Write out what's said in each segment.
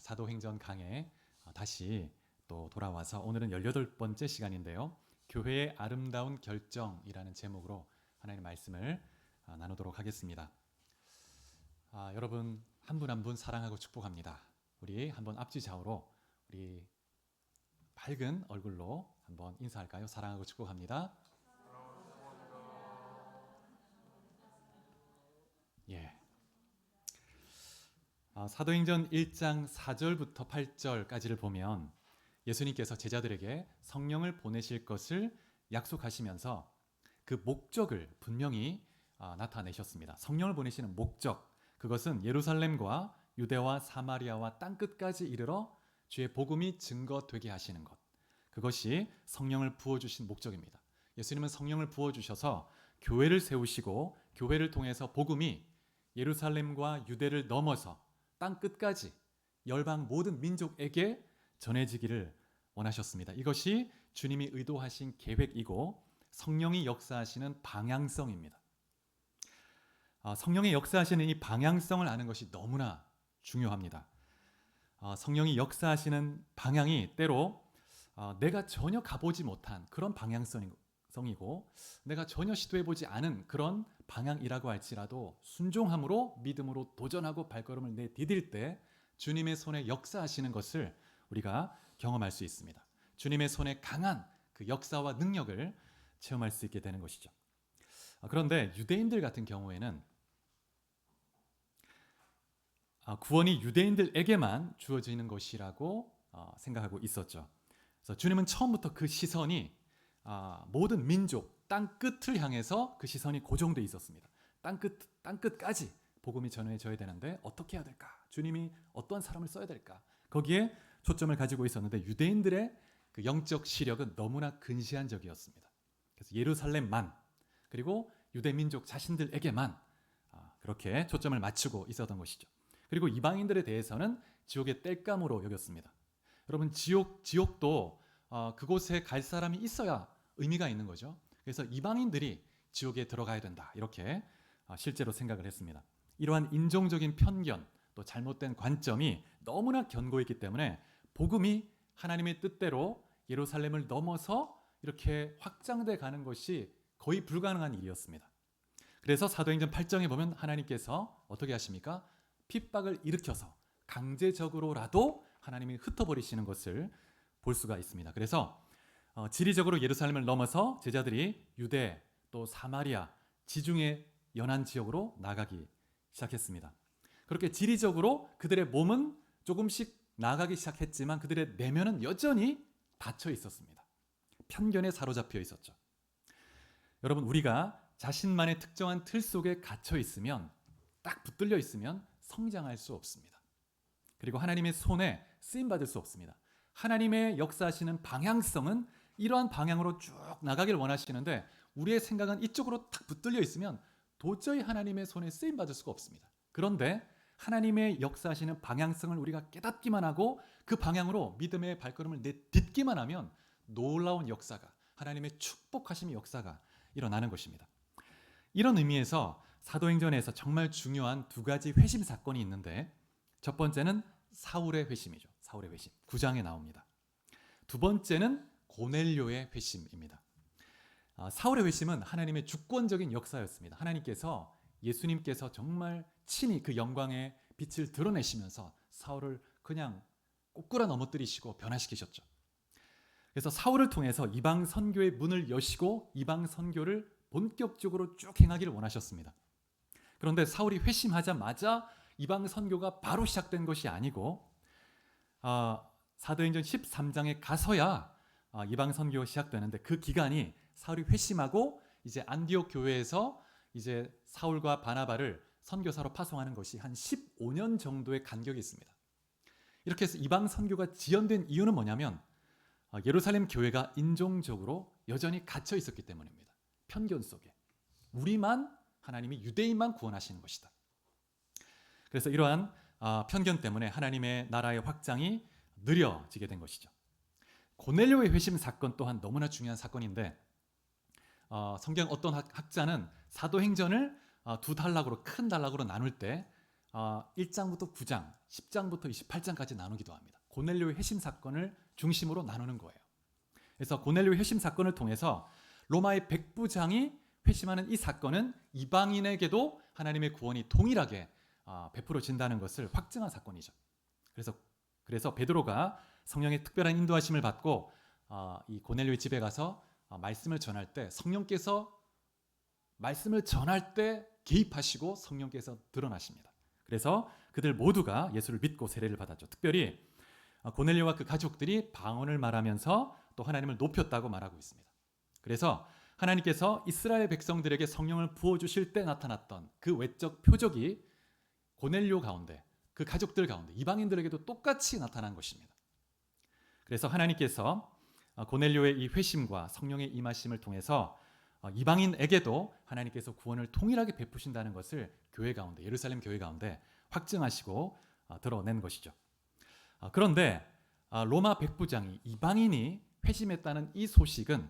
사도행전 강에 다시 또 돌아와서 오늘은 18번째 시간인데요. 교회의 아름다운 결정이라는 제목으로 하나님의 말씀을 나누도록 하겠습니다. 여러분 한 분 한 분 사랑하고 축복합니다. 우리 한번 앞뒤 좌우로 우리 밝은 얼굴로 한번 인사할까요? 사랑하고 축복합니다. 예. 사도행전 1장 4절부터 8절까지를 보면 예수님께서 제자들에게 성령을 보내실 것을 약속하시면서 그 목적을 분명히 나타내셨습니다. 성령을 보내시는 목적, 그것은 예루살렘과 유대와 사마리아와 땅끝까지 이르러 주의 복음이 증거되게 하시는 것, 그것이 성령을 부어주신 목적입니다. 예수님은 성령을 부어주셔서 교회를 세우시고 교회를 통해서 복음이 예루살렘과 유대를 넘어서 땅끝까지 열방 모든 민족에게 전해지기를 원하셨습니다. 이것이 주님이 의도하신 계획이고 성령이 역사하시는 방향성입니다. 성령이 역사하시는 이 방향성을 아는 것이 너무나 중요합니다. 성령이 역사하시는 방향이 때로 내가 전혀 가보지 못한 그런 방향성이고 내가 전혀 시도해보지 않은 그런 방향이라고 할지라도 순종함으로 믿음으로 도전하고 발걸음을 내디딜 때 주님의 손에 역사하시는 것을 우리가 경험할 수 있습니다. 주님의 손에 강한 그 역사와 능력을 체험할 수 있게 되는 것이죠. 그런데 유대인들 같은 경우에는 구원이 유대인들에게만 주어지는 것이라고 생각하고 있었죠. 그래서 주님은 처음부터 그 시선이 모든 민족, 땅 끝을 향해서 그 시선이 고정되어 있었습니다. 땅끝까지 복음이 전해져야 되는데 어떻게 해야 될까? 주님이 어떤 사람을 써야 될까? 거기에 초점을 가지고 있었는데 유대인들의 그 영적 시력은 너무나 근시안적이었습니다. 그래서 예루살렘만 그리고 유대 민족 자신들에게만 그렇게 초점을 맞추고 있었던 것이죠. 그리고 이방인들에 대해서는 지옥의 땔감으로 여겼습니다. 여러분 지옥도 그곳에 갈 사람이 있어야 의미가 있는 거죠. 그래서 이방인들이 지옥에 들어가야 된다 이렇게 실제로 생각을 했습니다. 이러한 인종적인 편견 또 잘못된 관점이 너무나 견고했기 때문에 복음이 하나님의 뜻대로 예루살렘을 넘어서 이렇게 확장돼 가는 것이 거의 불가능한 일이었습니다. 그래서 사도행전 8장에 보면 하나님께서 어떻게 하십니까? 핍박을 일으켜서 강제적으로라도 하나님이 흩어버리시는 것을 볼 수가 있습니다. 그래서 지리적으로 예루살렘을 넘어서 제자들이 유대 또 사마리아 지중해 연안 지역으로 나가기 시작했습니다. 그렇게 지리적으로 그들의 몸은 조금씩 나가기 시작했지만 그들의 내면은 여전히 닫혀 있었습니다. 편견에 사로잡혀 있었죠. 여러분 우리가 자신만의 특정한 틀 속에 갇혀 있으면 딱 붙들려 있으면 성장할 수 없습니다. 그리고 하나님의 손에 쓰임받을 수 없습니다. 하나님의 역사하시는 방향성은 이러한 방향으로 쭉 나가길 원하시는데 우리의 생각은 이쪽으로 딱 붙들려 있으면 도저히 하나님의 손에 쓰임받을 수가 없습니다. 그런데 하나님의 역사하시는 방향성을 우리가 깨닫기만 하고 그 방향으로 믿음의 발걸음을 내딛기만 하면 놀라운 역사가 하나님의 축복하심의 역사가 일어나는 것입니다. 이런 의미에서 사도행전에서 정말 중요한 두 가지 회심 사건이 있는데 첫 번째는 사울의 회심이죠. 사울의 회심 9장에 나옵니다. 두 번째는 고넬료의 회심입니다. 사울의 회심은 하나님의 주권적인 역사였습니다. 하나님께서 예수님께서 정말 친히 그 영광의 빛을 드러내시면서 사울을 그냥 꼬꾸라 넘어뜨리시고 변화시키셨죠. 그래서 사울을 통해서 이방 선교의 문을 여시고 이방 선교를 본격적으로 쭉 행하기를 원하셨습니다. 그런데 사울이 회심하자마자 이방 선교가 바로 시작된 것이 아니고 사도행전 13장에 가서야 이방 선교가 시작되는데 그 기간이 사울이 회심하고 이제 안디옥 교회에서 이제 사울과 바나바를 선교사로 파송하는 것이 한 15년 정도의 간격이 있습니다. 이렇게 해서 이방 선교가 지연된 이유는 뭐냐면 예루살렘 교회가 인종적으로 여전히 갇혀 있었기 때문입니다. 편견 속에 우리만 하나님이 유대인만 구원하시는 것이다. 그래서 이러한 편견 때문에 하나님의 나라의 확장이 느려지게 된 것이죠. 고넬료의 회심 사건 또한 너무나 중요한 사건인데 성경 어떤 학자는 사도행전을 두 단락으로 큰 단락으로 나눌 때 1장부터 9장, 10장부터 28장까지 나누기도 합니다. 고넬료의 회심 사건을 중심으로 나누는 거예요. 그래서 고넬료의 회심 사건을 통해서 로마의 백부장이 회심하는 이 사건은 이방인에게도 하나님의 구원이 동일하게 베풀어진다는 것을 확증한 사건이죠. 그래서 베드로가 성령의 특별한 인도하심을 받고 이 고넬료의 집에 가서 말씀을 전할 때 성령께서 말씀을 전할 때 개입하시고 성령께서 드러나십니다. 그래서 그들 모두가 예수를 믿고 세례를 받았죠. 특별히 고넬료와 그 가족들이 방언을 말하면서 또 하나님을 높였다고 말하고 있습니다. 그래서 하나님께서 이스라엘 백성들에게 성령을 부어주실 때 나타났던 그 외적 표적이 고넬료 가운데, 그 가족들 가운데 이방인들에게도 똑같이 나타난 것입니다. 그래서 하나님께서 고넬료의 이 회심과 성령의 임하심을 통해서 이방인에게도 하나님께서 구원을 동일하게 베푸신다는 것을 교회 가운데, 예루살렘 교회 가운데 확증하시고 드러낸 것이죠. 그런데 로마 백부장이 이방인이 회심했다는 이 소식은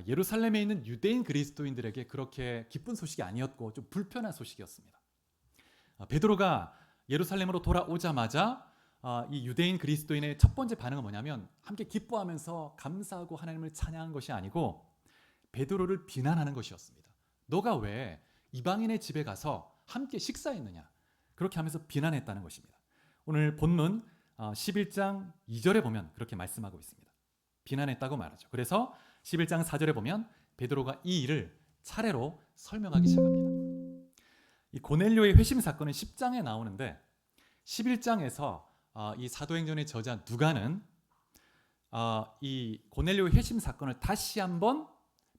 예루살렘에 있는 유대인 그리스도인들에게 그렇게 기쁜 소식이 아니었고 좀 불편한 소식이었습니다. 베드로가 예루살렘으로 돌아오자마자 이 유대인 그리스도인의 첫 번째 반응은 뭐냐면 함께 기뻐하면서 감사하고 하나님을 찬양한 것이 아니고 베드로를 비난하는 것이었습니다. 너가 왜 이방인의 집에 가서 함께 식사했느냐? 그렇게 하면서 비난했다는 것입니다. 오늘 본문 11장 2절에 보면 그렇게 말씀하고 있습니다. 비난했다고 말하죠. 그래서 11장 4절에 보면 베드로가 이 일을 차례로 설명하기 시작합니다. 이 고넬료의 회심 사건은 10장에 나오는데 11장에서 이 사도행전의 저자 누가는 이 고넬료의 회심 사건을 다시 한번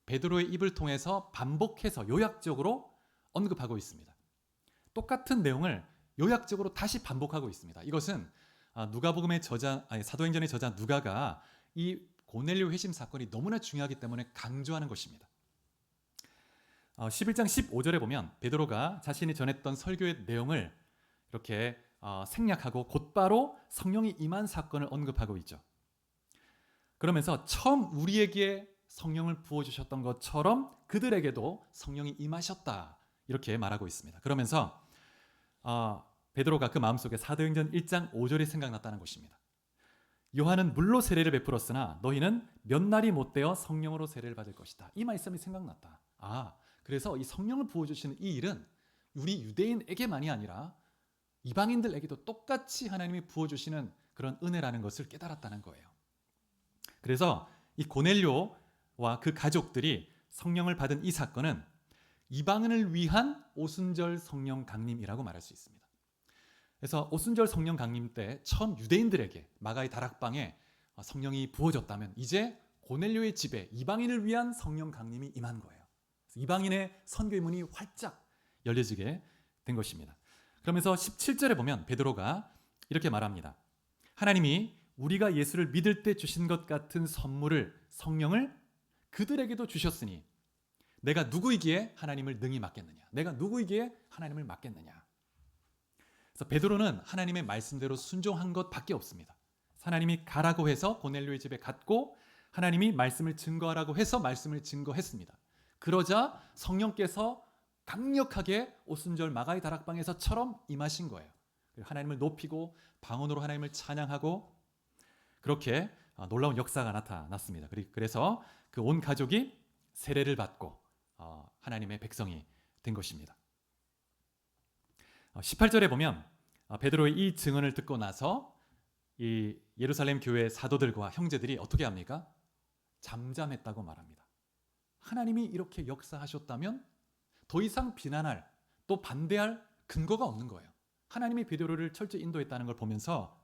베드로의 입을 통해서 반복해서 요약적으로 언급하고 있습니다. 똑같은 내용을 요약적으로 다시 반복하고 있습니다. 이것은 누가복음의 저자, 사도행전의 저자 누가가 이 고넬료 회심 사건이 너무나 중요하기 때문에 강조하는 것입니다. 11장 15절에 보면 베드로가 자신이 전했던 설교의 내용을 이렇게 생략하고 곧바로 성령이 임한 사건을 언급하고 있죠. 그러면서 처음 우리에게 성령을 부어주셨던 것처럼 그들에게도 성령이 임하셨다 이렇게 말하고 있습니다. 그러면서 베드로가 그 마음속에 사도행전 1장 5절이 생각났다는 것입니다. 요한은 물로 세례를 베풀었으나 너희는 몇 날이 못되어 성령으로 세례를 받을 것이다. 이 말씀이 생각났다. 그래서 이 성령을 부어주시는 이 일은 우리 유대인에게만이 아니라 이방인들에게도 똑같이 하나님이 부어주시는 그런 은혜라는 것을 깨달았다는 거예요. 그래서 이 고넬료와 그 가족들이 성령을 받은 이 사건은 이방인을 위한 오순절 성령 강림이라고 말할 수 있습니다. 그래서 오순절 성령 강림 때 처음 유대인들에게 마가의 다락방에 성령이 부어졌다면 이제 고넬료의 집에 이방인을 위한 성령 강림이 임한 거예요. 이방인의 선교의 문이 활짝 열려지게 된 것입니다. 그러면서 17절에 보면 베드로가 이렇게 말합니다. 하나님이 우리가 예수를 믿을 때 주신 것 같은 선물을, 성령을 그들에게도 주셨으니 내가 누구이기에 하나님을 능히 맡겠느냐? 내가 누구이기에 하나님을 맡겠느냐? 그래서 베드로는 하나님의 말씀대로 순종한 것밖에 없습니다. 하나님이 가라고 해서 고넬료의 집에 갔고 하나님이 말씀을 증거하라고 해서 말씀을 증거했습니다. 그러자 성령께서 강력하게 오순절 마가의 다락방에서처럼 임하신 거예요. 하나님을 높이고 방언으로 하나님을 찬양하고 그렇게 놀라운 역사가 나타났습니다. 그래서 그 온 가족이 세례를 받고 하나님의 백성이 된 것입니다. 18절에 보면 베드로의 이 증언을 듣고 나서 이 예루살렘 교회 사도들과 형제들이 어떻게 합니까? 잠잠했다고 말합니다. 하나님이 이렇게 역사하셨다면 더 이상 비난할 또 반대할 근거가 없는 거예요. 하나님이 베드로를 철저히 인도했다는 걸 보면서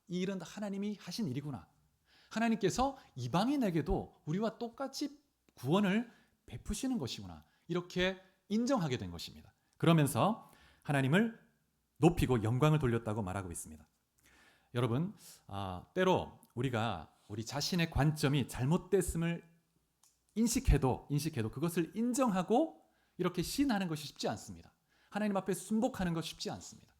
이 일은 하나님이 하신 일이구나. 하나님께서 이방인에게도 우리와 똑같이 구원을 베푸시는 것이구나. 이렇게 인정하게 된 것입니다. 그러면서 하나님을 높이고 영광을 돌렸다고 말하고 있습니다. 여러분, 때로 우리가 우리 자신의 관점이 잘못됐음을 인식해도 그것을 인정하고 이렇게 시인하는 것이 쉽지 않습니다. 하나님 앞에 순복하는 것 쉽지 않습니다.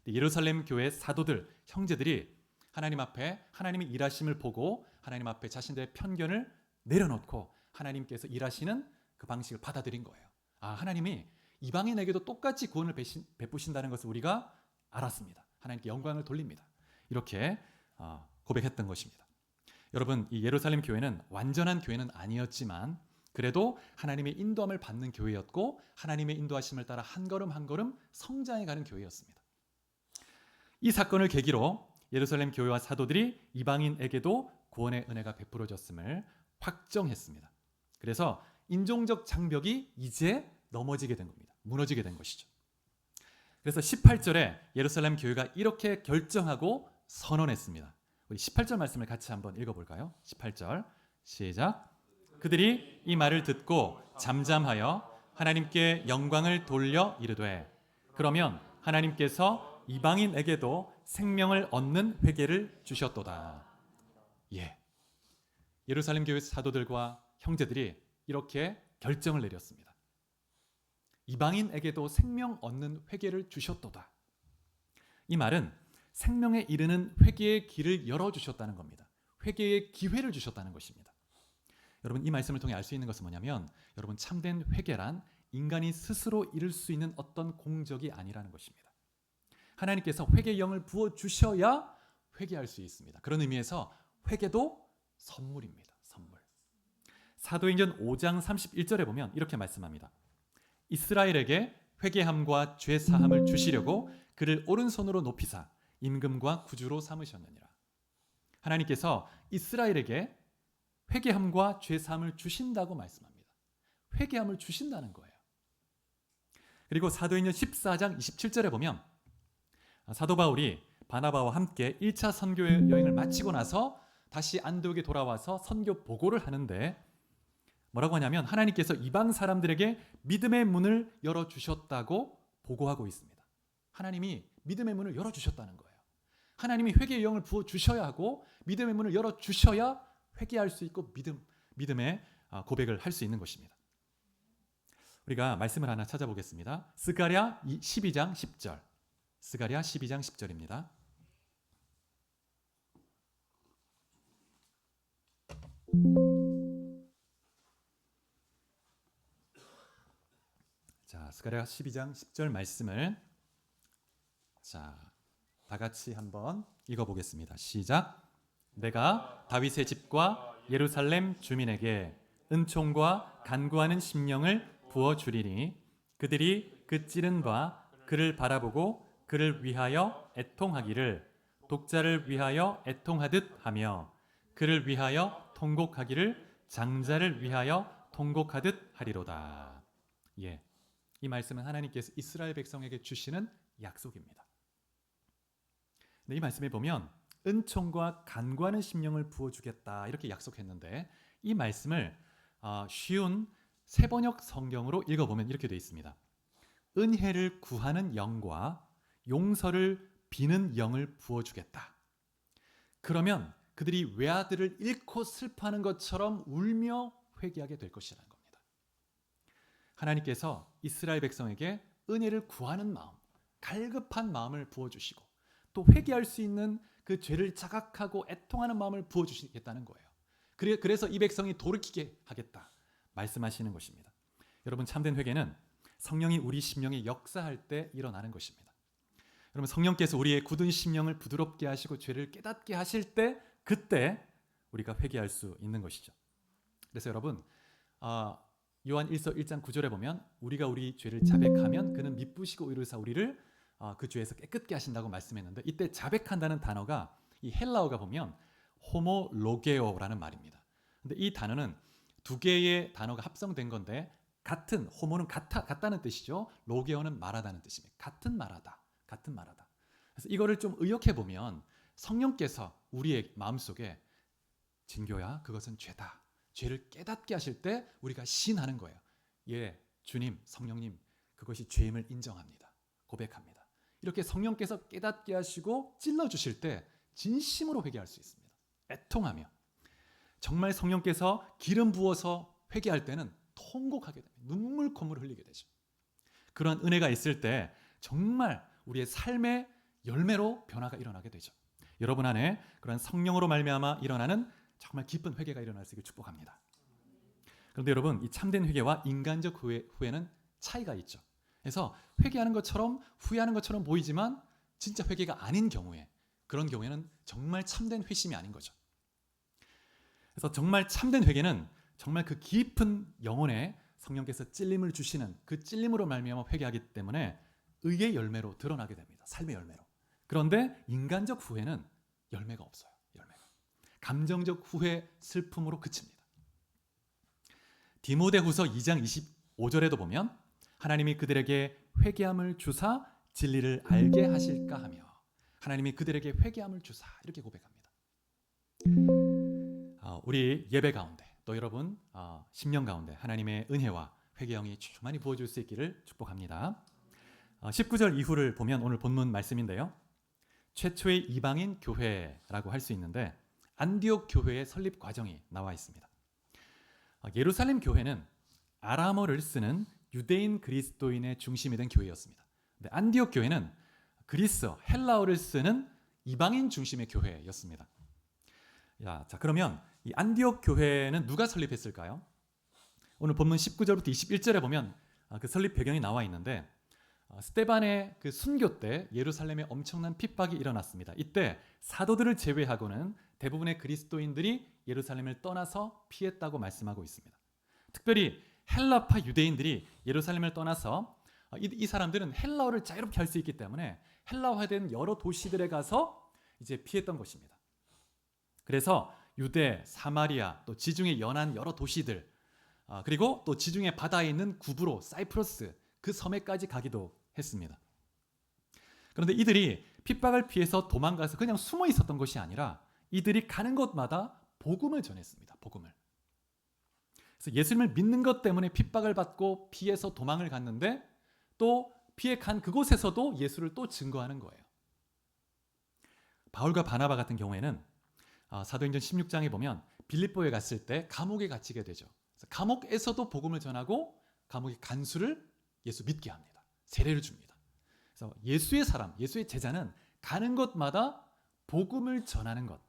예루살렘 교회 사도들, 형제들이 하나님 앞에 하나님의 일하심을 보고 하나님 앞에 자신들의 편견을 내려놓고 하나님께서 일하시는 그 방식을 받아들인 거예요. 하나님이 이방인에게도 똑같이 구원을 베푸신다는 것을 우리가 알았습니다. 하나님께 영광을 돌립니다. 이렇게 고백했던 것입니다. 여러분, 이 예루살렘 교회는 완전한 교회는 아니었지만 그래도 하나님의 인도함을 받는 교회였고 하나님의 인도하심을 따라 한 걸음 한 걸음 성장해가는 교회였습니다. 이 사건을 계기로 예루살렘 교회와 사도들이 이방인에게도 구원의 은혜가 베풀어졌음을 확정했습니다. 그래서 인종적 장벽이 이제 넘어지게 된 겁니다. 무너지게 된 것이죠. 그래서 18절에 예루살렘 교회가 이렇게 결정하고 선언했습니다. 우리 18절 말씀을 같이 한번 읽어볼까요? 18절 시작. 그들이 이 말을 듣고 잠잠하여 하나님께 영광을 돌려 이르되 그러면 하나님께서 이방인에게도 생명을 얻는 회개를 주셨도다. 예루살렘 교회 사도들과 형제들이 이렇게 결정을 내렸습니다. 이방인에게도 생명 얻는 회개를 주셨도다. 이 말은 생명에 이르는 회개의 길을 열어주셨다는 겁니다. 회개의 기회를 주셨다는 것입니다. 여러분, 이 말씀을 통해 알 수 있는 것은 뭐냐면 여러분, 참된 회개란 인간이 스스로 이룰 수 있는 어떤 공적이 아니라는 것입니다. 하나님께서 회개의 영을 부어주셔야 회개할 수 있습니다. 그런 의미에서 회개도 선물입니다. 선물. 사도행전 5장 31절에 보면 이렇게 말씀합니다. 이스라엘에게 회개함과 죄 사함을 주시려고 그를 오른손으로 높이사 임금과 구주로 삼으셨느니라. 하나님께서 이스라엘에게 회개함과 죄 사함을 주신다고 말씀합니다. 회개함을 주신다는 거예요. 그리고 사도행전 14장 27절에 보면 사도 바울이 바나바와 함께 1차 선교 여행을 마치고 나서 다시 안디옥에 돌아와서 선교 보고를 하는데 뭐라고 하냐면 하나님께서 이방 사람들에게 믿음의 문을 열어주셨다고 보고하고 있습니다. 하나님이 믿음의 문을 열어주셨다는 거예요. 하나님이 회개의 영을 부어주셔야 하고 믿음의 문을 열어주셔야 회개할 수 있고 믿음의 고백을 할 수 있는 것입니다. 우리가 말씀을 하나 찾아보겠습니다. 스가랴 12장 10절. 스가랴 12장 10절입니다. 자, 스가랴 12장 10절 말씀을 다 같이 한번 읽어보겠습니다. 시작. 내가 다윗의 집과 예루살렘 주민에게 은총과 간구하는 심령을 부어주리니 그들이 그 찌른 바 그를 바라보고 그를 위하여 애통하기를 독자를 위하여 애통하듯 하며 그를 위하여 통곡하기를 장자를 위하여 통곡하듯 하리로다. 이 말씀은 하나님께서 이스라엘 백성에게 주시는 약속입니다. 근데 이 말씀에 보면 은총과 간구하는 심령을 부어주겠다 이렇게 약속했는데 이 말씀을 쉬운 세번역 성경으로 읽어보면 이렇게 되어 있습니다. 은혜를 구하는 영과 용서를 비는 영을 부어주겠다. 그러면 그들이 외아들을 잃고 슬퍼하는 것처럼 울며 회개하게 될 것이라는 겁니다. 하나님께서 이스라엘 백성에게 은혜를 구하는 마음, 갈급한 마음을 부어주시고 또 회개할 수 있는 그 죄를 자각하고 애통하는 마음을 부어주시겠다는 거예요. 그래서 이 백성이 돌이키게 하겠다 말씀하시는 것입니다. 여러분, 참된 회개는 성령이 우리 심령에 역사할 때 일어나는 것입니다. 여러분, 성령께서 우리의 굳은 심령을 부드럽게 하시고 죄를 깨닫게 하실 때 그때 우리가 회개할 수 있는 것이죠. 그래서 여러분, 요한 1서 1장 9절에 보면 우리가 우리 죄를 자백하면 그는 미쁘시고 의로우사 우리를 그 죄에서 깨끗게 하신다고 말씀했는데 이때 자백한다는 단어가 이 헬라어가 보면 호모로게오라는 말입니다. 근데 이 단어는 두 개의 단어가 합성된 건데 같은, 호모는 같다는 뜻이죠. 로게오는 말하다는 뜻입니다. 같은 말하다. 그래서 이거를 좀 의역해 보면 성령께서 우리의 마음속에 진교야 그것은 죄다. 죄를 깨닫게 하실 때 우리가 시인하는 거예요. 주님, 성령님 그것이 죄임을 인정합니다. 고백합니다. 이렇게 성령께서 깨닫게 하시고 찔러주실 때 진심으로 회개할 수 있습니다. 애통하며 정말 성령께서 기름 부어서 회개할 때는 통곡하게 됩니다. 눈물 콧물을 흘리게 되죠. 그런 은혜가 있을 때 정말 우리의 삶의 열매로 변화가 일어나게 되죠. 여러분 안에 그런 성령으로 말미암아 일어나는 정말 기쁜 회개가 일어날 수 있기를 축복합니다. 그런데 여러분, 이 참된 회개와 인간적 후회는 차이가 있죠. 그래서 회개하는 것처럼 후회하는 것처럼 보이지만 진짜 회개가 아닌 경우에, 그런 경우에는 정말 참된 회심이 아닌 거죠. 그래서 정말 참된 회개는 정말 그 깊은 영혼에 성령께서 찔림을 주시는 그 찔림으로 말미암아 회개하기 때문에 의의 열매로 드러나게 됩니다. 삶의 열매로. 그런데 인간적 후회는 열매가 없어요. 열매가. 감정적 후회, 슬픔으로 그칩니다. 디모데후서 2장 25절에도 보면 하나님이 그들에게 회개함을 주사 진리를 알게 하실까 하며, 하나님이 그들에게 회개함을 주사 이렇게 고백합니다. 우리 예배 가운데 또 여러분 심령 가운데 하나님의 은혜와 회개의 영이 충만히 부어줄 수 있기를 축복합니다. 19절 이후를 보면 오늘 본문 말씀인데요, 최초의 이방인 교회라고 할 수 있는데 안디옥 교회의 설립 과정이 나와 있습니다. 예루살렘 교회는 아람어를 쓰는 유대인 그리스도인의 중심이 된 교회였습니다. 근데 안디옥 교회는 그리스어, 헬라어를 쓰는 이방인 중심의 교회였습니다. 자, 그러면 이 안디옥 교회는 누가 설립했을까요? 오늘 본문 19절부터 21절에 보면 그 설립 배경이 나와 있는데, 스데반의 그 순교 때 예루살렘에 엄청난 핍박이 일어났습니다. 이때 사도들을 제외하고는 대부분의 그리스도인들이 예루살렘을 떠나서 피했다고 말씀하고 있습니다. 특별히 헬라파 유대인들이 예루살렘을 떠나서 이 사람들은 헬라어를 자유롭게 할 수 있기 때문에 헬라화된 여러 도시들에 가서 이제 피했던 것입니다. 그래서 유대, 사마리아, 또 지중해 연안 여러 도시들, 그리고 또 지중해 바다에 있는 구브로, 사이프러스 그 섬에까지 가기도 했습니다. 그런데 이들이 핍박을 피해서 도망가서 그냥 숨어 있었던 것이 아니라 이들이 가는 곳마다 복음을 전했습니다. 복음을. 그래서 예수님을 믿는 것 때문에 핍박을 받고 피해서 도망을 갔는데 또 피해 간 그곳에서도 예수를 또 증거하는 거예요. 바울과 바나바 같은 경우에는 사도행전 16장에 보면 빌립보에 갔을 때 감옥에 갇히게 되죠. 그래서 감옥에서도 복음을 전하고 감옥의 간수를 예수 믿게 합니다. 세례를 줍니다. 그래서 예수의 사람, 예수의 제자는 가는 곳마다 복음을 전하는 것,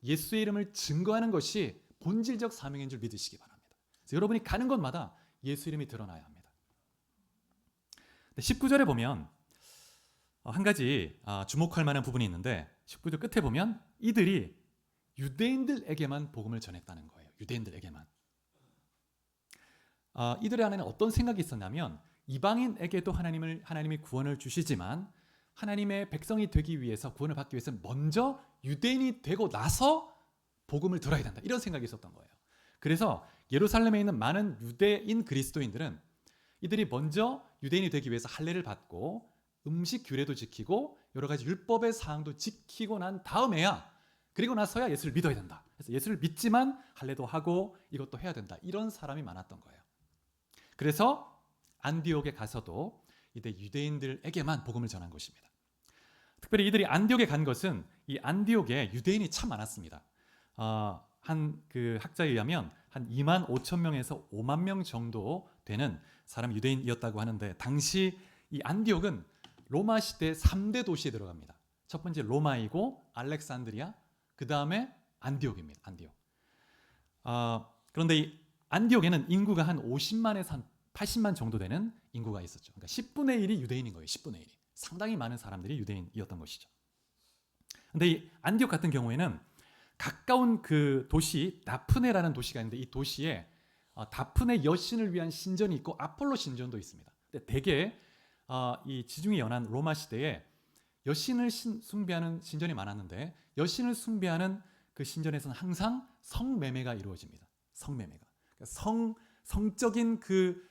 예수의 이름을 증거하는 것이 본질적 사명인 줄 믿으시기 바랍니다. 그래서 여러분이 가는 곳마다 예수 이름이 드러나야 합니다. 19절에 보면 한 가지 주목할 만한 부분이 있는데, 19절 끝에 보면 이들이 유대인들에게만 복음을 전했다는 거예요. 유대인들에게만. 이들의 안에는 어떤 생각이 있었냐면, 이방인에게도 하나님이 구원을 주시지만 하나님의 백성이 되기 위해서, 구원을 받기 위해서는 먼저 유대인이 되고 나서 복음을 들어야 된다, 이런 생각이 있었던 거예요. 그래서 예루살렘에 있는 많은 유대인 그리스도인들은 이들이 먼저 유대인이 되기 위해서 할례를 받고 음식 규례도 지키고 여러 가지 율법의 사항도 지키고 난 다음에야, 그리고 나서야 예수를 믿어야 된다. 그래서 예수를 믿지만 할례도 하고 이것도 해야 된다, 이런 사람이 많았던 거예요. 그래서 안디옥에 가서도 이때 유대인들에게만 복음을 전한 것입니다. 특별히 이들이 안디옥에 간 것은 이 안디옥에 유대인이 참 많았습니다. 한 그 학자에 의하면 한 2만 5천 명에서 5만 명 정도 되는 사람 유대인이었다고 하는데, 당시 이 안디옥은 로마 시대 3대 도시에 들어갑니다. 첫 번째 로마이고 알렉산드리아, 그 다음에 안디옥입니다. 안디옥. 그런데 이 안디옥에는 인구가 한 50만에서 한 80만 정도 되는 인구가 있었죠. 그러니까 10분의 1이 유대인인 거예요. 10분의 1이. 상당히 많은 사람들이 유대인이었던 것이죠. 그런데 이 안디옥 같은 경우에는 가까운 그 도시 다프네라는 도시가 있는데, 이 도시에 다프네 여신을 위한 신전이 있고 아폴로 신전도 있습니다. 근데 대개 이 지중해 연안 로마 시대에 여신을 숭배하는 신전이 많았는데, 여신을 숭배하는 그 신전에서는 항상 성매매가 이루어집니다. 성매매가. 그러니까 성적인 그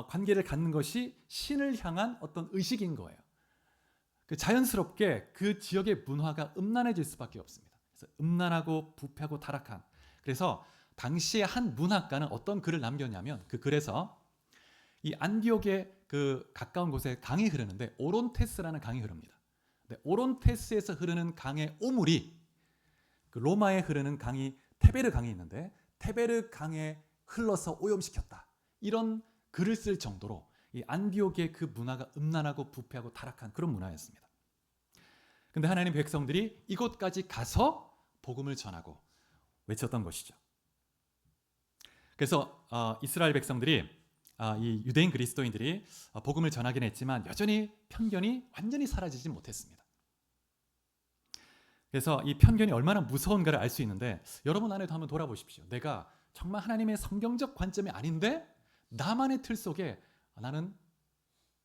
관계를 갖는 것이 신을 향한 어떤 의식인 거예요. 그 자연스럽게 그 지역의 문화가 음란해질 수밖에 없습니다. 그래서 음란하고 부패하고 타락한. 그래서 당시에 한 문학가는 어떤 글을 남겼냐면, 그 글에서 이 안디옥의 그 가까운 곳에 강이 흐르는데 오론테스라는 강이 흐릅니다. 근데 오론테스에서 흐르는 강의 오물이 그 로마에 흐르는 강이 테베르 강이 있는데 테베르 강에 흘러서 오염시켰다, 이런 글을 쓸 정도로 이 안디옥의 그 문화가 음란하고 부패하고 타락한 그런 문화였습니다. 근데 하나님 백성들이 이곳까지 가서 복음을 전하고 외쳤던 것이죠. 그래서 이스라엘 백성들이 이 유대인 그리스도인들이 복음을 전하긴 했지만 여전히 편견이 완전히 사라지지 못했습니다. 그래서 이 편견이 얼마나 무서운가를 알 수 있는데 여러분 안에도 한번 돌아보십시오. 내가 정말 하나님의 성경적 관점이 아닌데 나만의 틀 속에 나는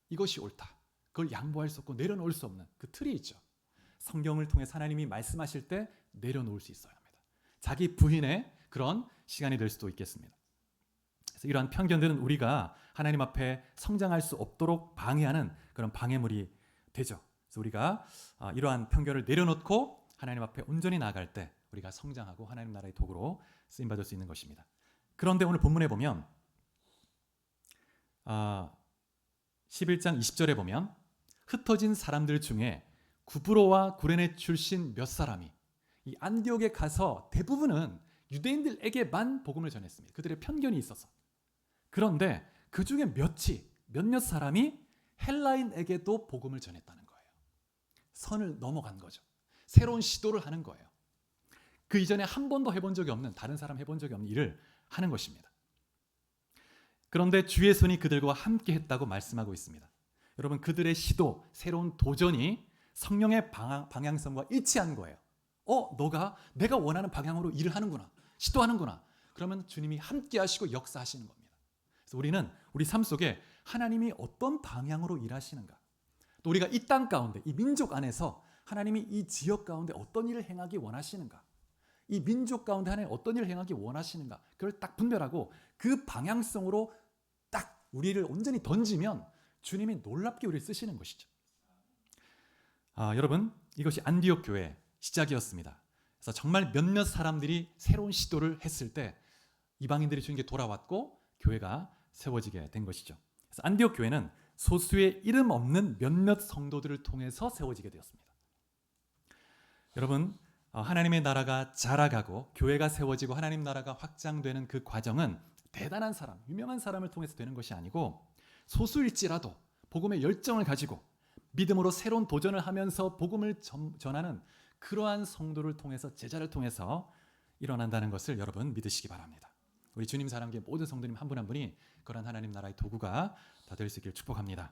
이것이 옳다. 그걸 양보할 수 없고 내려놓을 수 없는 그 틀이 있죠. 성경을 통해 하나님이 말씀하실 때 내려놓을 수 있어야 합니다. 자기 부인의 그런 시간이 될 수도 있겠습니다. 그래서 이러한 편견들은 우리가 하나님 앞에 성장할 수 없도록 방해하는 그런 방해물이 되죠. 그래서 우리가 이러한 편견을 내려놓고 하나님 앞에 온전히 나아갈 때 우리가 성장하고 하나님 나라의 도구로 쓰임받을 수 있는 것입니다. 그런데 오늘 본문에 보면 11장 20절에 보면 흩어진 사람들 중에 구브로와 구레네 출신 몇 사람이 이 안디옥에 가서 대부분은 유대인들에게만 복음을 전했습니다. 그들의 편견이 있어서. 그런데 그 중에 몇몇 사람이 헬라인에게도 복음을 전했다는 거예요. 선을 넘어간 거죠. 새로운 시도를 하는 거예요. 그 이전에 한 번도 해본 적이 없는, 다른 사람 해본 적이 없는 일을 하는 것입니다. 그런데 주의 손이 그들과 함께 했다고 말씀하고 있습니다. 여러분, 그들의 시도, 새로운 도전이 성령의 방향성과 일치한 거예요. 너가 내가 원하는 방향으로 일을 하는구나, 시도하는구나. 그러면 주님이 함께 하시고 역사하시는 겁니다. 그래서 우리는 우리 삶 속에 하나님이 어떤 방향으로 일하시는가, 또 우리가 이 땅 가운데, 이 민족 안에서 하나님이 이 지역 가운데 어떤 일을 행하기 원하시는가, 이 민족 가운데 하나님 어떤 일을 행하기 원하시는가, 그걸 딱 분별하고 그 방향성으로 딱 우리를 온전히 던지면 주님이 놀랍게 우리를 쓰시는 것이죠. 여러분, 이것이 안디옥 교회 시작이었습니다. 그래서 정말 몇몇 사람들이 새로운 시도를 했을 때 이방인들이 주님께 돌아왔고 교회가 세워지게 된 것이죠. 그래서 안디옥 교회는 소수의 이름 없는 몇몇 성도들을 통해서 세워지게 되었습니다. 여러분, 하나님의 나라가 자라가고 교회가 세워지고 하나님 나라가 확장되는 그 과정은 대단한 사람, 유명한 사람을 통해서 되는 것이 아니고 소수일지라도 복음의 열정을 가지고 믿음으로 새로운 도전을 하면서 복음을 전하는 그러한 성도를 통해서, 제자를 통해서 일어난다는 것을 여러분 믿으시기 바랍니다. 우리 주님 사랑교회 모든 성도님 한 분 한 분이 그런 하나님 나라의 도구가 다 될 수 있기를 축복합니다.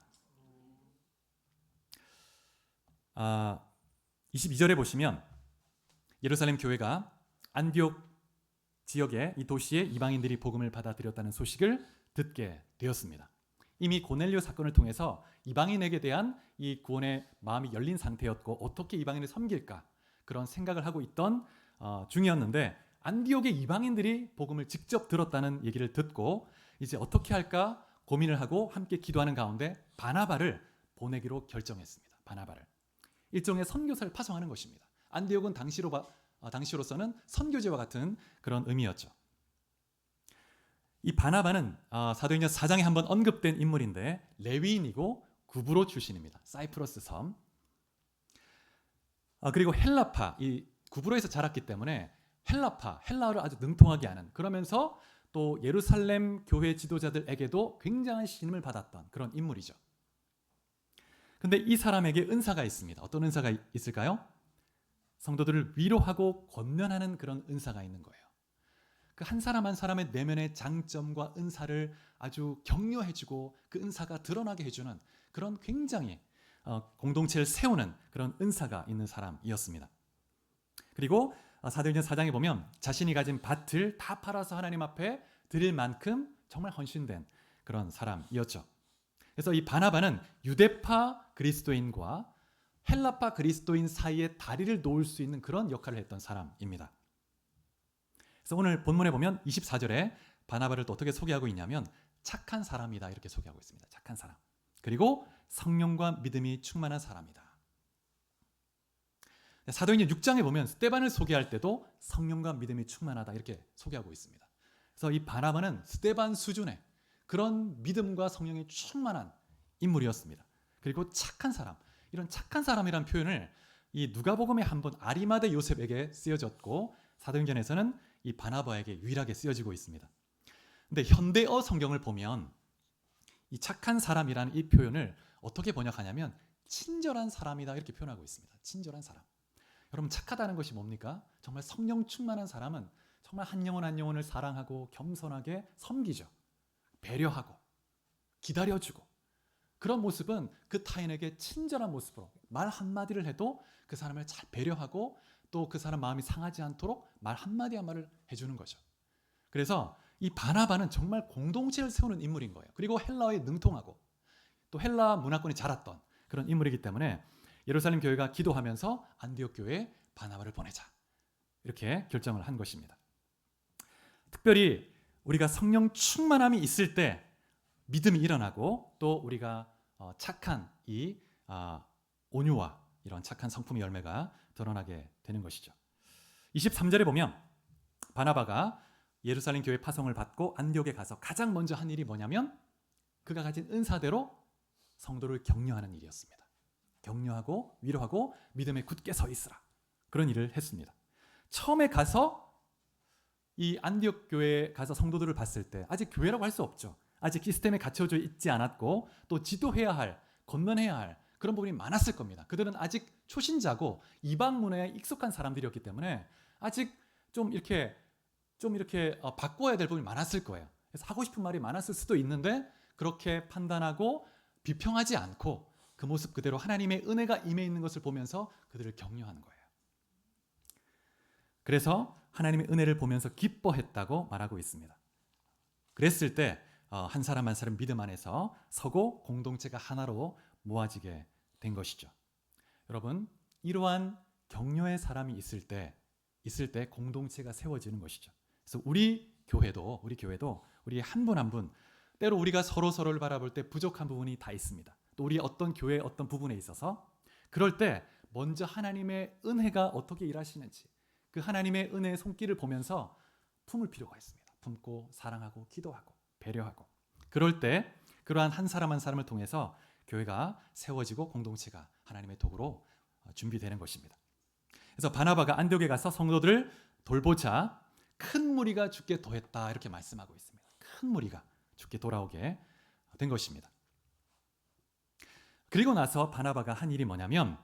22절에 보시면 예루살렘 교회가 안디옥 지역의 이 도시에 이방인들이 복음을 받아들였다는 소식을 듣게 되었습니다. 이미 고넬료 사건을 통해서 이방인에게 대한 이 구원의 마음이 열린 상태였고 어떻게 이방인을 섬길까 그런 생각을 하고 있던 중이었는데 안디옥의 이방인들이 복음을 직접 들었다는 얘기를 듣고 이제 어떻게 할까 고민을 하고 함께 기도하는 가운데 바나바를 보내기로 결정했습니다. 바나바를 일종의 선교사를 파송하는 것입니다. 안디옥은 당시로서는 선교지와 같은 그런 의미였죠. 이 바나바는 사도행전 4장에 한번 언급된 인물인데 레위인이고 구브로 출신입니다. 사이프러스 섬. 그리고 헬라파, 이 구브로에서 자랐기 때문에 헬라어를 아주 능통하게 하는, 그러면서 또 예루살렘 교회 지도자들에게도 굉장한 신임을 받았던 그런 인물이죠. 근데 이 사람에게 은사가 있습니다. 어떤 은사가 있을까요? 성도들을 위로하고 권면하는 그런 은사가 있는 거예요. 그 한 사람 한 사람의 내면의 장점과 은사를 아주 격려해주고 그 은사가 드러나게 해주는 그런 굉장히 공동체를 세우는 그런 은사가 있는 사람이었습니다. 그리고 사도행전 4장에 보면 자신이 가진 밭을 다 팔아서 하나님 앞에 드릴 만큼 정말 헌신된 그런 사람이었죠. 그래서 이 바나바는 유대파 그리스도인과 헬라파 그리스도인 사이에 다리를 놓을 수 있는 그런 역할을 했던 사람입니다. 그래서 오늘 본문에 보면 24절에 바나바를 또 어떻게 소개하고 있냐면 착한 사람이다 이렇게 소개하고 있습니다. 착한 사람. 그리고 성령과 믿음이 충만한 사람이다. 사도행전 6장에 보면 스데반을 소개할 때도 성령과 믿음이 충만하다 이렇게 소개하고 있습니다. 그래서 이 바나바는 스데반 수준의 그런 믿음과 성령이 충만한 인물이었습니다. 그리고 착한 사람, 이런 착한 사람이라는 표현을 이 누가복음에 한번 아리마대 요셉에게 쓰여졌고 사도행전에서는 이 바나바에게 유일하게 쓰여지고 있습니다. 근데 현대어 성경을 보면 이 착한 사람이라는 이 표현을 어떻게 번역하냐면 친절한 사람이다 이렇게 표현하고 있습니다. 친절한 사람. 여러분, 착하다는 것이 뭡니까? 정말 성령 충만한 사람은 정말 한 영혼 한 영혼을 사랑하고 겸손하게 섬기죠. 배려하고 기다려주고, 그런 모습은 그 타인에게 친절한 모습으로 말 한마디를 해도 그 사람을 잘 배려하고 또 그 사람 마음이 상하지 않도록 말 한마디 한마디를 해주는 거죠. 그래서 이 바나바는 정말 공동체를 세우는 인물인 거예요. 그리고 헬라어에 능통하고 또 헬라 문화권이 자랐던 그런 인물이기 때문에 예루살렘 교회가 기도하면서 안디옥 교회에 바나바를 보내자, 이렇게 결정을 한 것입니다. 특별히 우리가 성령 충만함이 있을 때 믿음이 일어나고 또 우리가 착한 이 온유와 이런 착한 성품의 열매가 드러나게 되는 것이죠. 23절에 보면 바나바가 예루살렘 교회 파송을 받고 안디옥에 가서 가장 먼저 한 일이 뭐냐면 그가 가진 은사대로 성도를 격려하는 일이었습니다. 격려하고 위로하고 믿음에 굳게 서 있으라, 그런 일을 했습니다. 처음에 가서 이 안디옥 교회에 가서 성도들을 봤을 때 아직 교회라고 할 수 없죠. 아직 시스템에 갖춰져 있지 않았고 또 지도해야 할, 건면해야 할 그런 부분이 많았을 겁니다. 그들은 아직 초신자고 이방 문화에 익숙한 사람들이었기 때문에 아직 좀 이렇게 바꿔야 될 부분이 많았을 거예요. 그래서 하고 싶은 말이 많았을 수도 있는데 그렇게 판단하고 비평하지 않고 그 모습 그대로 하나님의 은혜가 임해 있는 것을 보면서 그들을 격려하는 거예요. 그래서 하나님의 은혜를 보면서 기뻐했다고 말하고 있습니다. 그랬을 때 한 사람 한 사람 믿음 안에서 서고 공동체가 하나로 모아지게 된 것이죠. 여러분, 이러한 격려의 사람이 있을 때 공동체가 세워지는 것이죠. 그래서 우리 교회도 우리 한 분 한 분 때로 우리가 서로를 바라볼 때 부족한 부분이 다 있습니다. 또 우리 어떤 교회의 어떤 부분에 있어서 그럴 때 먼저 하나님의 은혜가 어떻게 일하시는지 그 하나님의 은혜의 손길을 보면서 품을 필요가 있습니다. 품고 사랑하고 기도하고 배려하고, 그럴 때 그러한 한 사람 한 사람을 통해서 교회가 세워지고 공동체가 하나님의 도구로 준비되는 것입니다. 그래서 바나바가 안디옥에 가서 성도들을 돌보자 큰 무리가 죽게 더했다, 이렇게 말씀하고 있습니다. 큰 무리가 죽게 돌아오게 된 것입니다. 그리고 나서 바나바가 한 일이 뭐냐면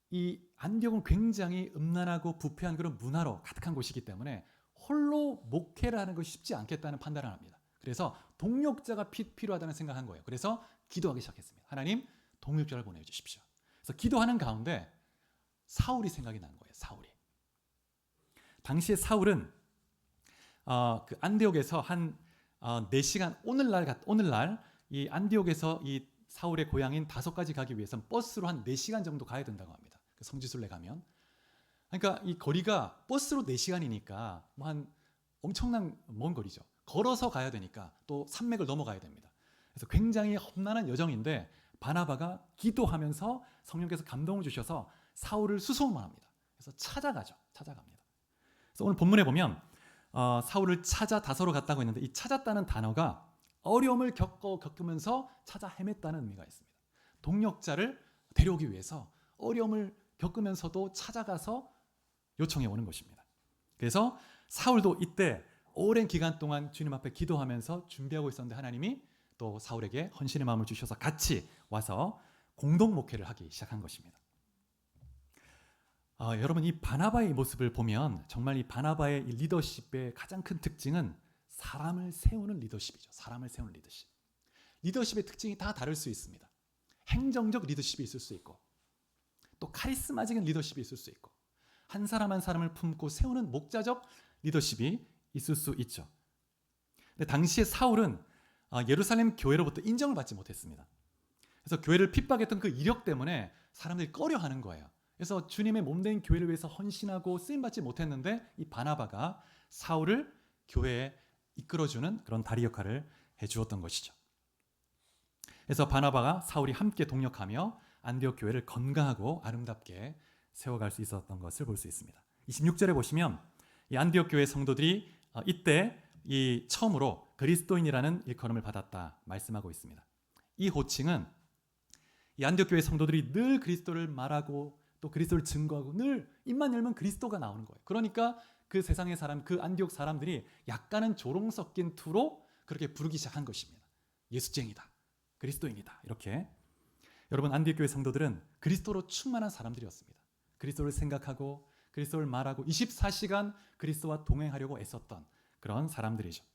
이 안디옥은 굉장히 음란하고 부패한 그런 문화로 가득한 곳이기 때문에 홀로 목회를 하는 것이 쉽지 않겠다는 판단을 합니다. 그래서 동력자가 필요하다는 생각한 거예요. 그래서 기도하기 시작했습니다. 하나님, 동력자를 보내주십시오. 그래서 기도하는 가운데 사울이 생각이 난 거예요. 사울이. 당시에 사울은 그 안디옥에서 한 4시간, 오늘날 이 안디옥에서 이 사울의 고향인 다섯까지 가기 위해서는 버스로 한 4시간 정도 가야 된다고 합니다. 그 성지순례 가면. 그러니까 이 거리가 버스로 4시간이니까 뭐 한 엄청난 먼 거리죠. 걸어서 가야 되니까 또 산맥을 넘어가야 됩니다. 그래서 굉장히 험난한 여정인데 바나바가 기도하면서 성령께서 감동을 주셔서 사울을 수소문만 합니다. 그래서 찾아갑니다. 그래서 오늘 본문에 보면 사울을 찾아 다소로 갔다고 했는데 이 찾았다는 단어가 어려움을 겪으면서 찾아 헤맸다는 의미가 있습니다. 동력자를 데려오기 위해서 어려움을 겪으면서도 찾아가서 요청해 오는 것입니다. 그래서 사울도 이때 오랜 기간 동안 주님 앞에 기도하면서 준비하고 있었는데 하나님이 또 사울에게 헌신의 마음을 주셔서 같이 와서 공동 목회를 하기 시작한 것입니다. 여러분, 이 바나바의 모습을 보면 정말 이 바나바의 이 리더십의 가장 큰 특징은 사람을 세우는 리더십이죠. 사람을 세우는 리더십. 리더십의 특징이 다 다를 수 있습니다. 행정적 리더십이 있을 수 있고 또 카리스마적인 리더십이 있을 수 있고 한 사람 한 사람을 품고 세우는 목자적 리더십이 있을 수 있죠. 근데 당시에 사울은 예루살렘 교회로부터 인정을 받지 못했습니다. 그래서 교회를 핍박했던 그 이력 때문에 사람들이 꺼려하는 거예요. 그래서 주님의 몸된 교회를 위해서 헌신하고 쓰임받지 못했는데 이 바나바가 사울을 교회에 이끌어주는 그런 다리 역할을 해주었던 것이죠. 그래서 바나바가 사울이 함께 동력하며 안디옥 교회를 건강하고 아름답게 세워갈 수 있었던 것을 볼 수 있습니다. 26절에 보시면 이 안디옥 교회 성도들이 이때 이 처음으로 그리스도인이라는 일컬음을 받았다 말씀하고 있습니다. 이 호칭은 이 안디옥 교회 성도들이 늘 그리스도를 말하고 또 그리스도를 증거하고 늘 입만 열면 그리스도가 나오는 거예요. 그러니까 그 세상의 사람, 그 안디옥 사람들이 약간은 조롱 섞인 투로 그렇게 부르기 시작한 것입니다. 예수쟁이다, 그리스도인이다, 이렇게. 여러분, 안디옥 교회 성도들은 그리스도로 충만한 사람들이었습니다. 그리스도를 생각하고 그리스도를 말하고 24시간 그리스도와 동행하려고 애썼던 그런 사람들이죠.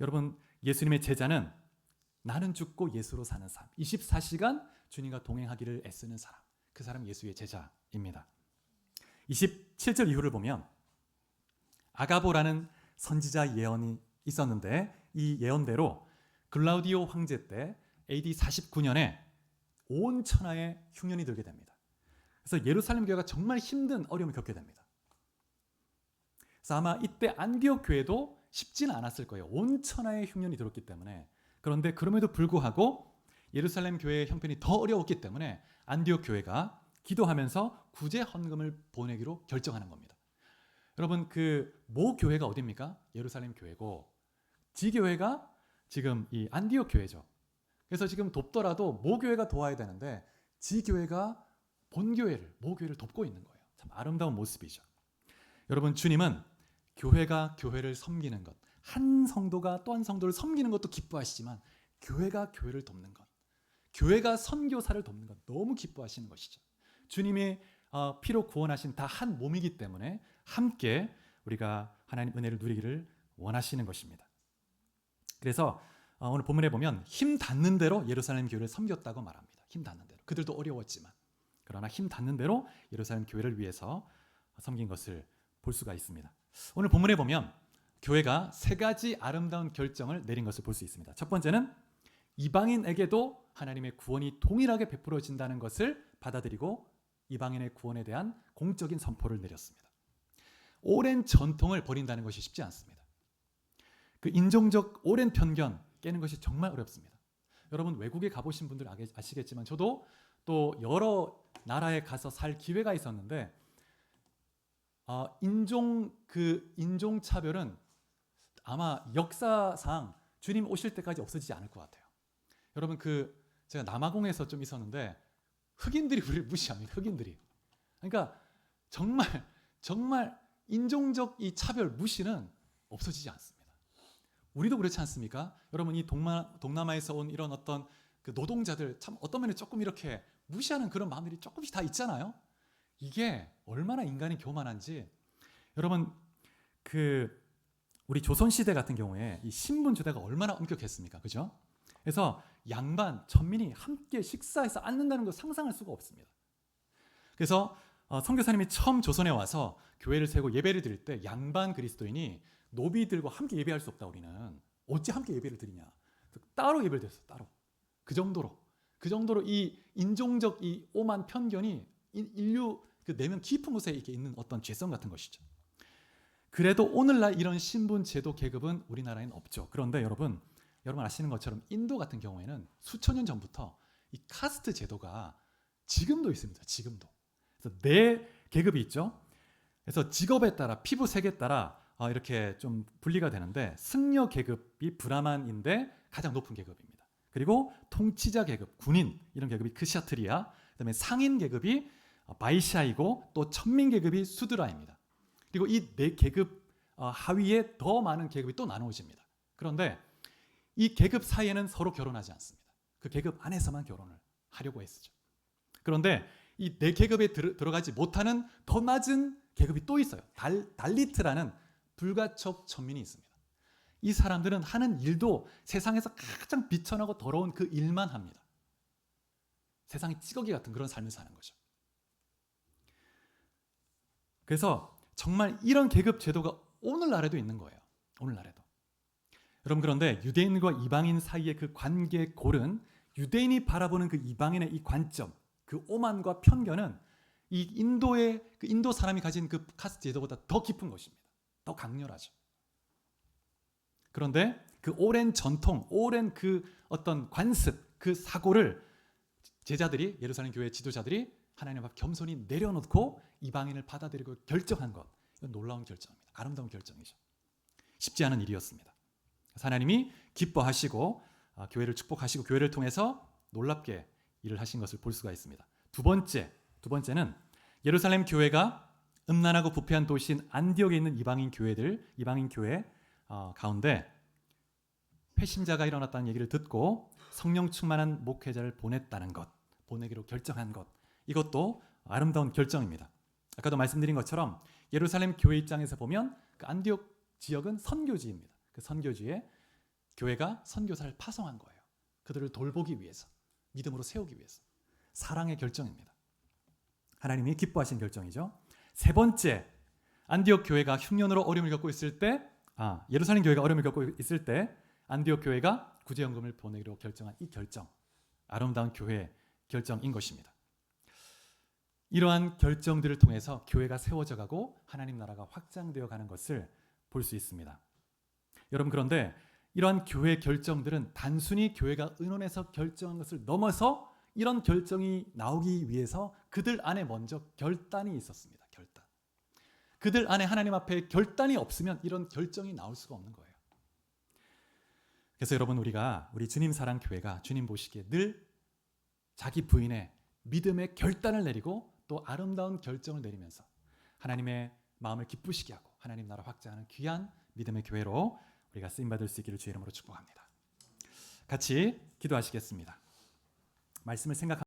여러분, 예수님의 제자는 나는 죽고 예수로 사는 삶, 24시간 주님과 동행하기를 애쓰는 사람, 그 사람이 예수의 제자입니다. 27절 이후를 보면 아가보라는 선지자 예언이 있었는데 이 예언대로 글라우디오 황제 때 AD 49년에 온 천하에 흉년이 들게 됩니다. 그래서 예루살렘 교회가 정말 힘든 어려움을 겪게 됩니다. 그래서 아마 이때 안디옥 교회도 쉽지는 않았을 거예요. 온 천하에 흉년이 들었기 때문에. 그런데 그럼에도 불구하고 예루살렘 교회의 형편이 더 어려웠기 때문에 안디옥 교회가 기도하면서 구제 헌금을 보내기로 결정하는 겁니다. 여러분 그 모 교회가 어디입니까? 예루살렘 교회고 지교회가 지금 이 안디옥 교회죠. 그래서 지금 돕더라도 모 교회가 도와야 되는데 지교회가 본 교회를 모 교회를 돕고 있는 거예요. 참 아름다운 모습이죠. 여러분 주님은 교회가 교회를 섬기는 것, 한 성도가 또 한 성도를 섬기는 것도 기뻐하시지만 교회가 교회를 돕는 것, 교회가 선교사를 돕는 것 너무 기뻐하시는 것이죠. 주님의 피로 구원하신 다 한 몸이기 때문에 함께 우리가 하나님 은혜를 누리기를 원하시는 것입니다. 그래서 오늘 본문에 보면 힘 닿는 대로 예루살렘 교회를 섬겼다고 말합니다. 힘 닿는 대로. 그들도 어려웠지만 그러나 힘 닿는 대로 예루살렘 교회를 위해서 섬긴 것을 볼 수가 있습니다. 오늘 본문에 보면 교회가 세 가지 아름다운 결정을 내린 것을 볼 수 있습니다. 첫 번째는 이방인에게도 하나님의 구원이 동일하게 베풀어진다는 것을 받아들이고 이방인의 구원에 대한 공적인 선포를 내렸습니다. 오랜 전통을 버린다는 것이 쉽지 않습니다. 그 인종적 오랜 편견 깨는 것이 정말 어렵습니다. 여러분 외국에 가보신 분들 아시겠지만 저도 또 여러 나라에 가서 살 기회가 있었는데 인종 차별은 아마 역사상 주님 오실 때까지 없어지지 않을 것 같아요. 여러분 제가 남아공에서 좀 있었는데 흑인들이 우리를 무시합니다. 흑인들이. 그러니까 정말 인종적 이 차별 무시는 없어지지 않습니다. 우리도 그렇지 않습니까? 여러분 이 동남아에서 온 이런 어떤 그 노동자들 참 어떤 면에 조금 이렇게 무시하는 그런 마음들이 조금씩 다 있잖아요. 이게 얼마나 인간이 교만한지. 여러분 우리 조선시대 같은 경우에 이 신분제도가 얼마나 엄격했습니까? 그죠? 그래서 양반, 천민이 함께 식사해서 앉는다는 거 상상할 수가 없습니다. 그래서 선교사님이 처음 조선에 와서 교회를 세우고 예배를 드릴 때 양반 그리스도인이 노비들과 함께 예배할 수 없다. 우리는 어찌 함께 예배를 드리냐. 따로 예배를 드렸어요. 따로. 그 정도로 이 인종적 이 오만 편견이 인류 그 내면 깊은 곳에 이렇게 있는 어떤 죄성 같은 것이죠. 그래도 오늘날 이런 신분 제도 계급은 우리나라에는 없죠. 그런데 여러분 아시는 것처럼 인도 같은 경우에는 수천 년 전부터 이 카스트 제도가 지금도 있습니다. 지금도. 그래서 네 계급이 있죠. 그래서 직업에 따라 피부색에 따라 이렇게 좀 분리가 되는데 승려 계급이 브라만인데 가장 높은 계급입니다. 그리고 통치자 계급, 군인 이런 계급이 크샤트리아, 그다음에 상인 계급이 바이샤이고 또 천민 계급이 수드라입니다. 그리고 이 네 계급 하위에 더 많은 계급이 또 나누어집니다. 그런데 이 계급 사이에는 서로 결혼하지 않습니다. 그 계급 안에서만 결혼을 하려고 했죠. 그런데 이 네 계급에 들어가지 못하는 더 낮은 계급이 또 있어요. 달리트라는 불가촉 천민이 있습니다. 이 사람들은 하는 일도 세상에서 가장 비천하고 더러운 그 일만 합니다. 세상이 찌꺼기 같은 그런 삶을 사는 거죠. 그래서 정말 이런 계급 제도가 오늘날에도 있는 거예요. 오늘날에도. 여러분 그런데 유대인과 이방인 사이의 그 관계 골은 유대인이 바라보는 그 이방인의 이 관점, 그 오만과 편견은 이 인도의 그 인도 사람이 가진 그 카스트 제도보다 더 깊은 것입니다. 더 강렬하죠. 그런데 그 오랜 전통, 오랜 그 어떤 관습, 그 사고를 제자들이 예루살렘 교회 지도자들이 하나님 앞 겸손히 내려놓고 이방인을 받아들이고 결정한 것. 이건 놀라운 결정입니다. 아름다운 결정이죠. 쉽지 않은 일이었습니다. 하나님이 기뻐하시고 교회를 축복하시고 교회를 통해서 놀랍게 일을 하신 것을 볼 수가 있습니다. 두 번째는 예루살렘 교회가 음란하고 부패한 도시인 안디옥에 있는 이방인 교회 가운데 회심자가 일어났다는 얘기를 듣고 성령 충만한 목회자를 보내기로 결정한 것. 이것도 아름다운 결정입니다. 아까도 말씀드린 것처럼 예루살렘 교회 입장에서 보면 그 안디옥 지역은 선교지입니다. 그 선교지에 교회가 선교사를 파송한 거예요. 그들을 돌보기 위해서, 믿음으로 세우기 위해서. 사랑의 결정입니다. 하나님이 기뻐하신 결정이죠. 세 번째, 안디옥 교회가 흉년으로 어려움을 겪고 있을 때, 예루살렘 교회가 어려움을 겪고 있을 때 안디옥 교회가 구제연금을 보내기로 결정한 이 결정, 아름다운 교회의 결정인 것입니다. 이러한 결정들을 통해서 교회가 세워져 가고 하나님 나라가 확장되어 가는 것을 볼 수 있습니다. 여러분, 그런데 이러한 교회 결정들은 단순히 교회가 의논해서 결정한 것을 넘어서 이런 결정이 나오기 위해서 그들 안에 먼저 결단이 있었습니다. 결단. 그들 안에 하나님 앞에 결단이 없으면 이런 결정이 나올 수가 없는 거예요. 그래서 여러분, 우리 주님 사랑 교회가 주님 보시기에 늘 자기 부인의 믿음의 결단을 내리고 또 아름다운 결정을 내리면서 하나님의 마음을 기쁘시게 하고 하나님 나라 확장하는 귀한 믿음의 교회로 우리가 쓰임받을 수 있기를 주의 이름으로 축복합니다. 같이 기도하시겠습니다. 말씀을 생각하면서